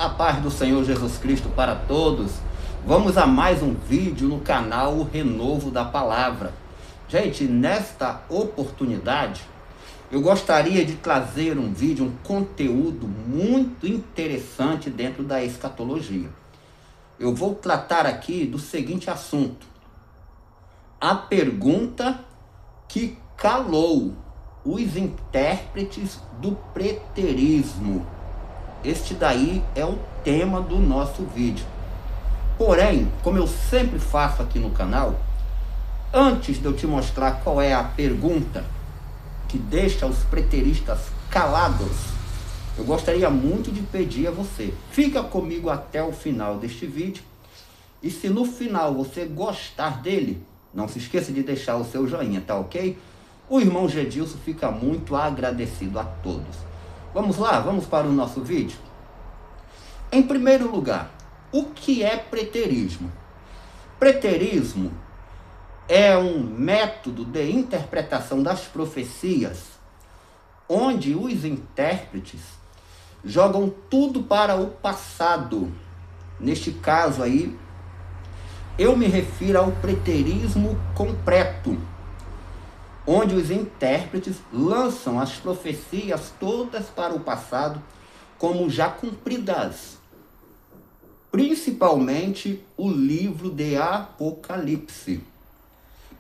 A paz do Senhor Jesus Cristo para todos. Vamos a mais um vídeo no canal O Renovo da Palavra. Gente, nesta oportunidade, eu gostaria de trazer um vídeo, um conteúdo muito interessante dentro da escatologia. Eu vou tratar aqui do seguinte assunto: a pergunta que calou os intérpretes do preterismo. Este daí é o tema do nosso vídeo. Porém, como eu sempre faço aqui no canal, antes de eu te mostrar qual é a pergunta que deixa os preteristas calados, eu gostaria muito de pedir a você, fica comigo até o final deste vídeo, e se no final você gostar dele, não se esqueça de deixar o seu joinha, tá ok? O irmão Gedilson fica muito agradecido a todos. Vamos lá, vamos para o nosso vídeo? Em primeiro lugar, o que é preterismo? Preterismo é um método de interpretação das profecias, onde os intérpretes jogam tudo para o passado. Neste caso aí, eu me refiro ao preterismo completo, onde os intérpretes lançam as profecias todas para o passado como já cumpridas. Principalmente o livro de Apocalipse.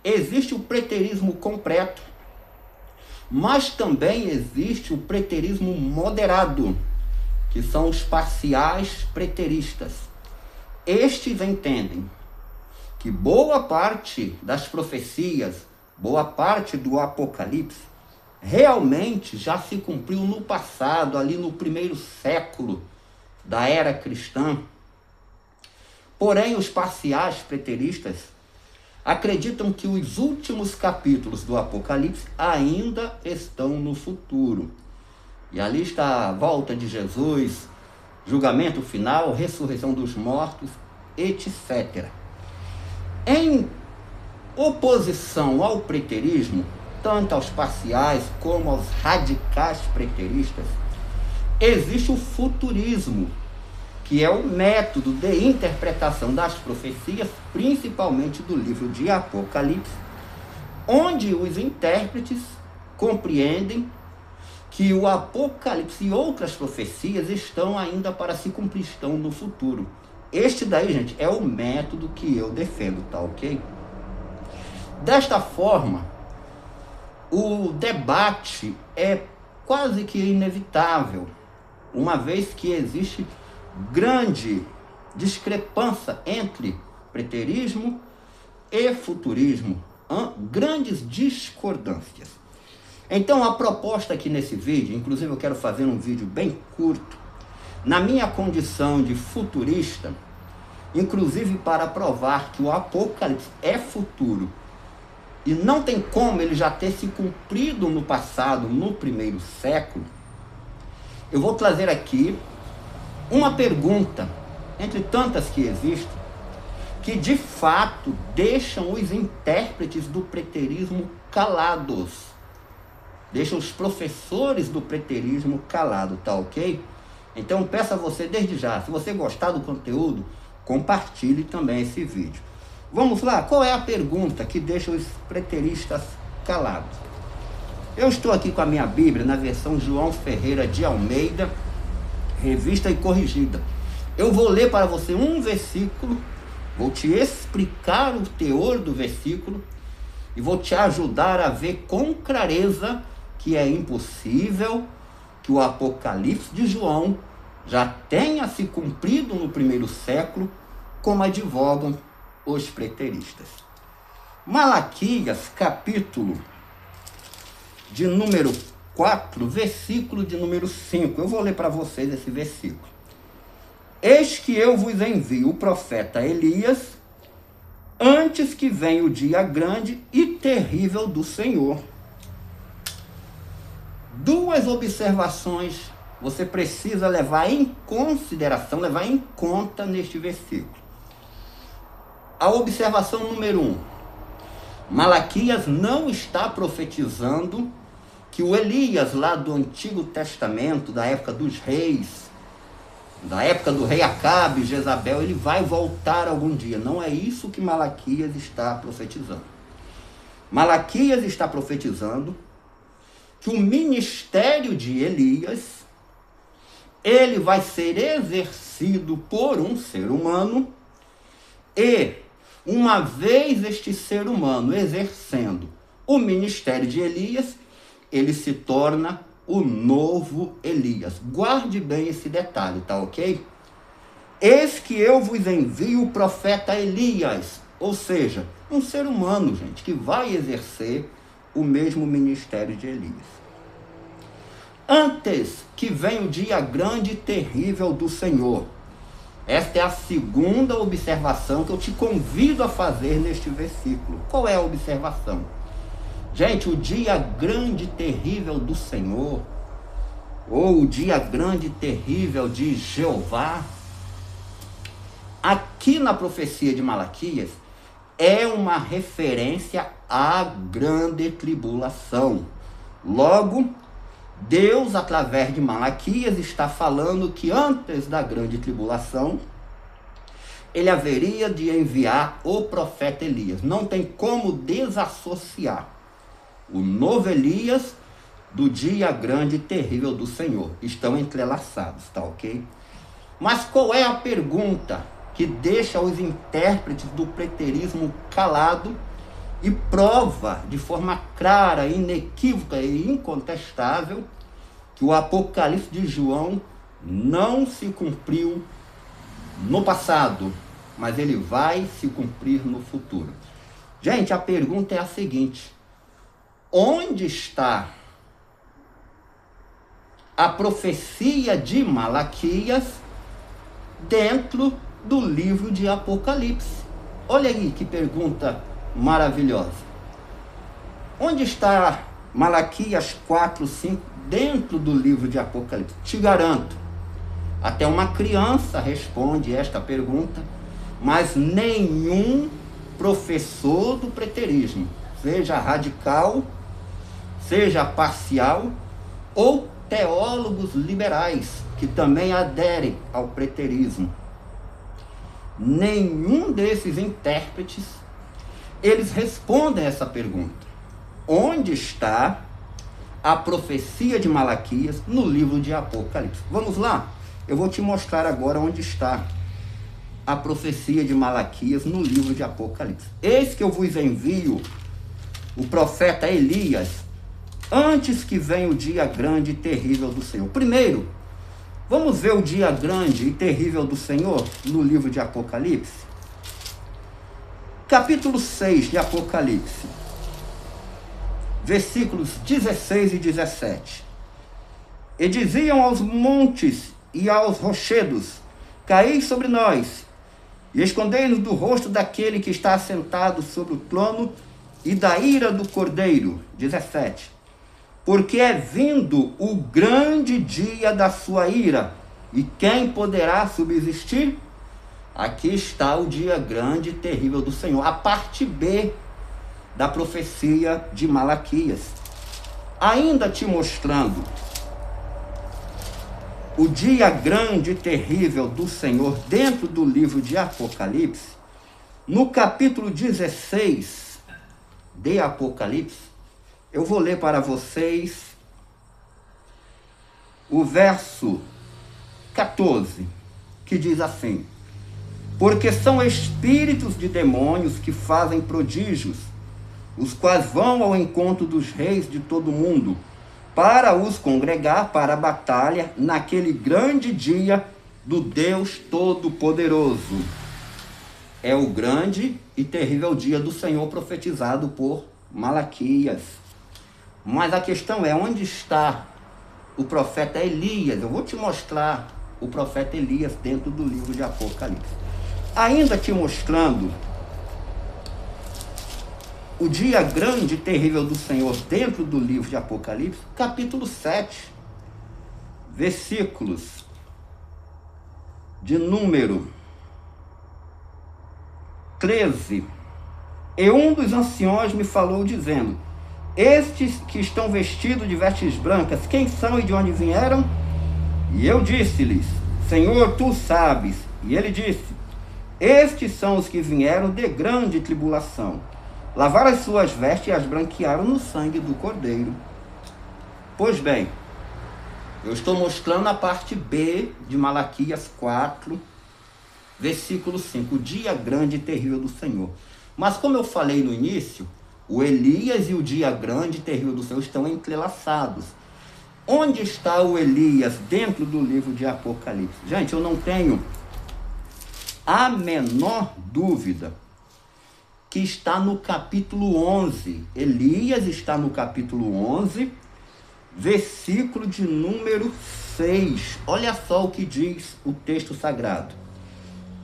Existe o preterismo completo, mas também existe o preterismo moderado, que são os parciais preteristas. Estes entendem que boa parte das profecias, boa parte do Apocalipse, realmente já se cumpriu no passado, ali no primeiro século da era cristã. Porém, os parciais preteristas acreditam que os últimos capítulos do Apocalipse ainda estão no futuro. E ali está a volta de Jesus, julgamento final, ressurreição dos mortos, etc. Em oposição ao preterismo, tanto aos parciais como aos radicais preteristas, existe o futurismo, que é o método de interpretação das profecias, principalmente do livro de Apocalipse, onde os intérpretes compreendem que o Apocalipse e outras profecias estão ainda para se cumprir, estão no futuro. Este daí, gente, é o método que eu defendo, tá ok? Desta forma, o debate é quase que inevitável, uma vez que existe grande discrepância entre preterismo e futurismo, grandes discordâncias. Então a proposta aqui nesse vídeo, inclusive eu quero fazer um vídeo bem curto, na minha condição de futurista, inclusive para provar que o Apocalipse é futuro, e não tem como ele já ter se cumprido no passado, no primeiro século, eu vou trazer aqui uma pergunta, entre tantas que existem, que de fato deixam os intérpretes do preterismo calados, deixam os professores do preterismo calados, tá ok? Então peço a você desde já, se você gostar do conteúdo, compartilhe também esse vídeo. Vamos lá, qual é a pergunta que deixa os preteristas calados? Eu estou aqui com a minha Bíblia na versão João Ferreira de Almeida, revista e corrigida. Eu vou ler para você um versículo, vou te explicar o teor do versículo e vou te ajudar a ver com clareza que é impossível que o Apocalipse de João já tenha se cumprido no primeiro século, como advogam os preteristas. Malaquias, capítulo de número 4, versículo de número 5. Eu vou ler para vocês esse versículo. Eis que eu vos envio o profeta Elias, antes que venha o dia grande e terrível do Senhor. Duas observações você precisa levar em consideração, levar em conta neste versículo. A observação número 1. Malaquias não está profetizando que o Elias lá do Antigo Testamento, da época dos reis, da época do rei Acabe, Jezabel, ele vai voltar algum dia. Não é isso que Malaquias está profetizando. Malaquias está profetizando que o ministério de Elias, ele vai ser exercido por um ser humano, e uma vez este ser humano exercendo o ministério de Elias, ele se torna o novo Elias. Guarde bem esse detalhe, tá ok? Eis que eu vos envio o profeta Elias, ou seja, um ser humano, gente, que vai exercer o mesmo ministério de Elias. Antes que venha o dia grande e terrível do Senhor. Esta é a segunda observação que eu te convido a fazer neste versículo. Qual é a observação? Gente, o dia grande e terrível do Senhor, ou o dia grande e terrível de Jeová, aqui na profecia de Malaquias, é uma referência à grande tribulação. Logo, Deus, através de Malaquias, está falando que antes da grande tribulação, ele haveria de enviar o profeta Elias. Não tem como desassociar o novo Elias do dia grande e terrível do Senhor. Estão entrelaçados, tá ok? Mas qual é a pergunta que deixa os intérpretes do preterismo calado e prova de forma clara, inequívoca e incontestável que o Apocalipse de João não se cumpriu no passado, mas ele vai se cumprir no futuro? Gente, a pergunta é a seguinte: onde está a profecia de Malaquias dentro do livro de Apocalipse? Olha aí que pergunta maravilhosa. Onde está Malaquias 4, 5 dentro do livro de Apocalipse? Te garanto, até uma criança responde esta pergunta, mas nenhum professor do preterismo, seja radical, seja parcial, ou teólogos liberais, que também aderem ao preterismo, nenhum desses intérpretes, eles respondem essa pergunta. Onde está a profecia de Malaquias no livro de Apocalipse? Vamos lá? Eu vou te mostrar agora onde está a profecia de Malaquias no livro de Apocalipse. Eis que eu vos envio o profeta Elias, antes que venha o dia grande e terrível do Senhor. Primeiro, vamos ver o dia grande e terrível do Senhor no livro de Apocalipse. Capítulo 6 de Apocalipse, versículos 16 e 17. E diziam aos montes e aos rochedos: caí sobre nós, e escondei-nos do rosto daquele que está assentado sobre o trono e da ira do Cordeiro. 17. Porque é vindo o grande dia da sua ira, e quem poderá subsistir? Aqui está o dia grande e terrível do Senhor, a parte B da profecia de Malaquias. Ainda te mostrando o dia grande e terrível do Senhor dentro do livro de Apocalipse, no capítulo 16 de Apocalipse, eu vou ler para vocês o verso 14, que diz assim: porque são espíritos de demônios que fazem prodígios, os quais vão ao encontro dos reis de todo o mundo, para os congregar para a batalha naquele grande dia do Deus Todo-Poderoso. É o grande e terrível dia do Senhor profetizado por Malaquias. Mas a questão é, onde está o profeta Elias? Eu vou te mostrar o profeta Elias dentro do livro de Apocalipse. Ainda te mostrando o dia grande e terrível do Senhor dentro do livro de Apocalipse, capítulo 7, versículos de número 13. E um dos anciões me falou dizendo: estes que estão vestidos de vestes brancas, quem são e de onde vieram? E eu disse-lhes: Senhor, tu sabes. E ele disse: estes são os que vieram de grande tribulação. Lavaram as suas vestes e as branquearam no sangue do Cordeiro. Pois bem, eu estou mostrando a parte B de Malaquias 4, versículo 5. O dia grande e terrível do Senhor. Mas como eu falei no início, o Elias e o dia grande e terrível do Senhor estão entrelaçados. Onde está o Elias dentro do livro de Apocalipse? Gente, eu não tenho a menor dúvida que está no capítulo 11. Elias está no capítulo 11, versículo de número 6. Olha só o que diz o texto sagrado.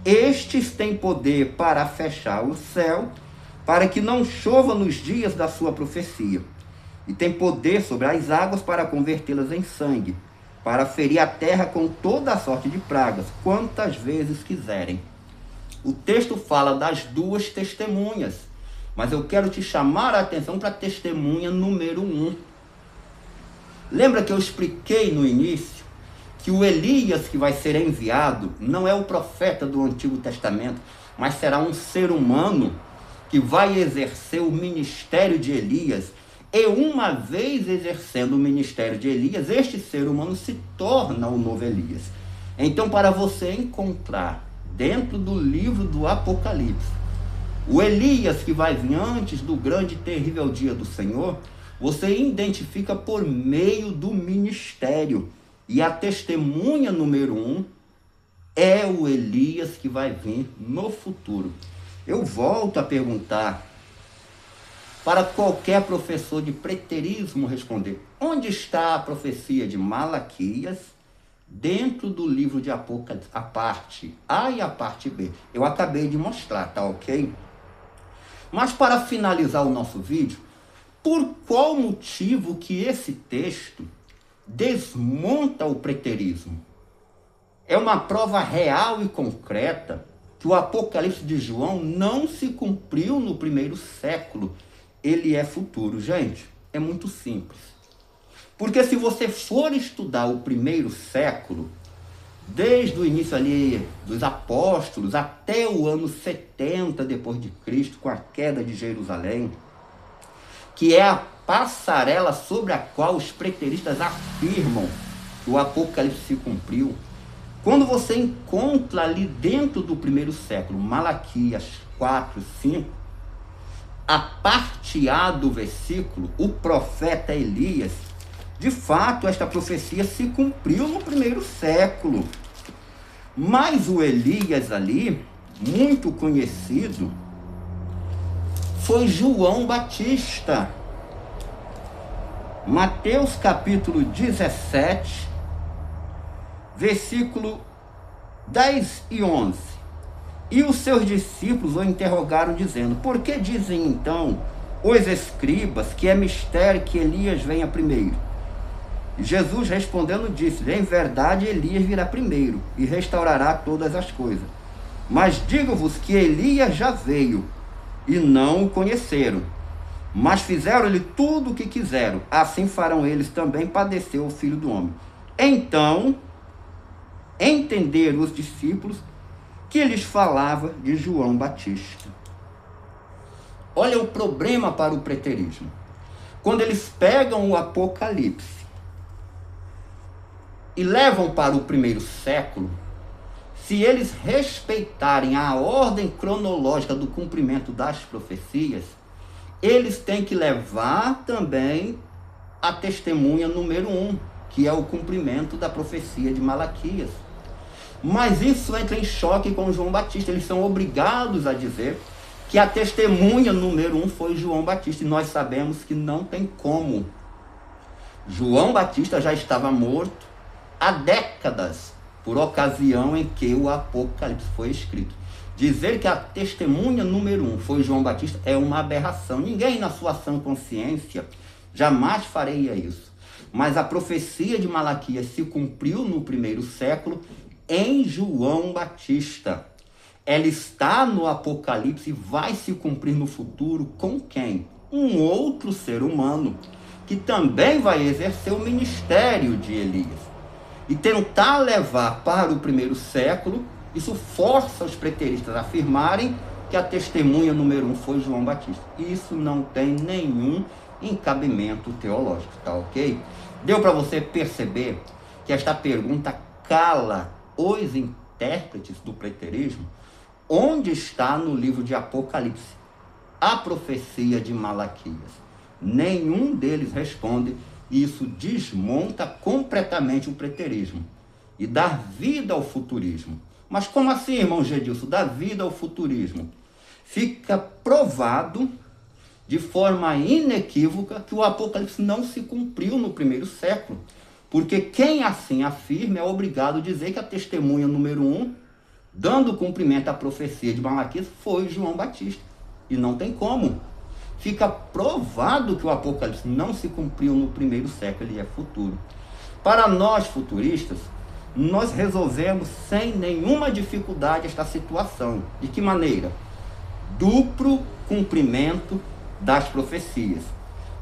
Estes têm poder para fechar o céu, para que não chova nos dias da sua profecia. E tem poder sobre as águas para convertê-las em sangue, para ferir a terra com toda a sorte de pragas, quantas vezes quiserem. O texto fala das duas testemunhas, mas eu quero te chamar a atenção para a testemunha número 1. Lembra que eu expliquei no início que o Elias que vai ser enviado não é o profeta do Antigo Testamento, mas será um ser humano que vai exercer o ministério de Elias. E uma vez exercendo o ministério de Elias, este ser humano se torna o novo Elias. Então, para você encontrar dentro do livro do Apocalipse o Elias que vai vir antes do grande e terrível dia do Senhor, você identifica por meio do ministério. E a testemunha número 1 é o Elias que vai vir no futuro. Eu volto a perguntar para qualquer professor de preterismo responder: onde está a profecia de Malaquias dentro do livro de Apocalipse, a parte A e a parte B? Eu acabei de mostrar, tá ok? Mas para finalizar o nosso vídeo, por qual motivo que esse texto desmonta o preterismo? É uma prova real e concreta que o Apocalipse de João não se cumpriu no primeiro século. Ele é futuro. Gente, é muito simples. Porque se você for estudar o primeiro século, desde o início ali dos apóstolos até o ano 70 depois de Cristo, com a queda de Jerusalém, que é a passarela sobre a qual os preteristas afirmam que o Apocalipse se cumpriu. Quando você encontra ali dentro do primeiro século, Malaquias 4, 5, a parte A do versículo, o profeta Elias, de fato esta profecia se cumpriu no primeiro século. Mas o Elias ali, muito conhecido, foi João Batista. Mateus capítulo 17, versículo 10 e 11. E os seus discípulos o interrogaram, dizendo: por que dizem então os escribas que é mistério que Elias venha primeiro? E Jesus respondendo disse: em verdade Elias virá primeiro e restaurará todas as coisas. Mas digo-vos que Elias já veio e não o conheceram, mas fizeram-lhe tudo o que quiseram. Assim farão eles também padecer o Filho do Homem. Então entenderam os discípulos que lhes falava de João Batista. Olha o problema para o preterismo. Quando eles pegam o Apocalipse e levam para o primeiro século, se eles respeitarem a ordem cronológica do cumprimento das profecias, eles têm que levar também a testemunha número 1, que é o cumprimento da profecia de Malaquias. Mas isso entra em choque com João Batista. Eles são obrigados a dizer que a testemunha número 1 foi João Batista. E nós sabemos que não tem como. João Batista já estava morto há décadas, por ocasião em que o Apocalipse foi escrito. Dizer que a testemunha número 1 foi João Batista é uma aberração. Ninguém na sua sã consciência jamais faria isso. Mas a profecia de Malaquias se cumpriu no primeiro século em João Batista. Ela está no Apocalipse e vai se cumprir no futuro com quem? Um outro ser humano, que também vai exercer o ministério de Elias. e tentar levar para o primeiro século, isso força os preteristas a afirmarem que a testemunha número 1 foi João Batista. Isso não tem nenhum encabimento teológico, tá ok? Deu para você perceber que esta pergunta cala os intérpretes do preterismo? Onde está no livro de Apocalipse a profecia de Malaquias? Nenhum deles responde, e isso desmonta completamente o preterismo e dá vida ao futurismo. Mas como assim, irmão Gedilson, dá vida ao futurismo? Fica provado de forma inequívoca que o Apocalipse não se cumpriu no primeiro século, porque quem assim afirma é obrigado a dizer que a testemunha número 1, dando cumprimento à profecia de Malaquias, foi João Batista. E não tem como. Fica provado que o Apocalipse não se cumpriu no primeiro século, ele é futuro. Para nós futuristas, nós resolvemos sem nenhuma dificuldade esta situação. De que maneira? Duplo cumprimento das profecias.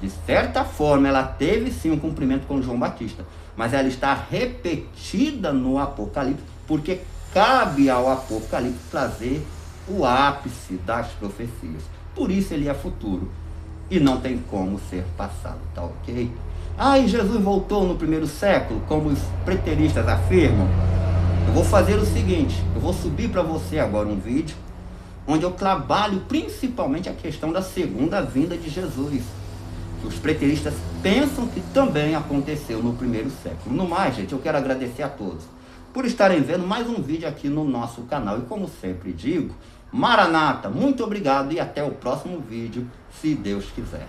De certa forma, ela teve sim um cumprimento com João Batista, mas ela está repetida no Apocalipse, porque cabe ao Apocalipse trazer o ápice das profecias. Por isso ele é futuro e não tem como ser passado, tá ok? E Jesus voltou no primeiro século, como os preteristas afirmam. Eu vou fazer o seguinte, eu vou subir para você agora um vídeo onde eu trabalho principalmente a questão da segunda vinda de Jesus, que os preteristas pensam que também aconteceu no primeiro século. No mais, gente, eu quero agradecer a todos por estarem vendo mais um vídeo aqui no nosso canal. E como sempre digo, Maranata, muito obrigado e até o próximo vídeo, se Deus quiser.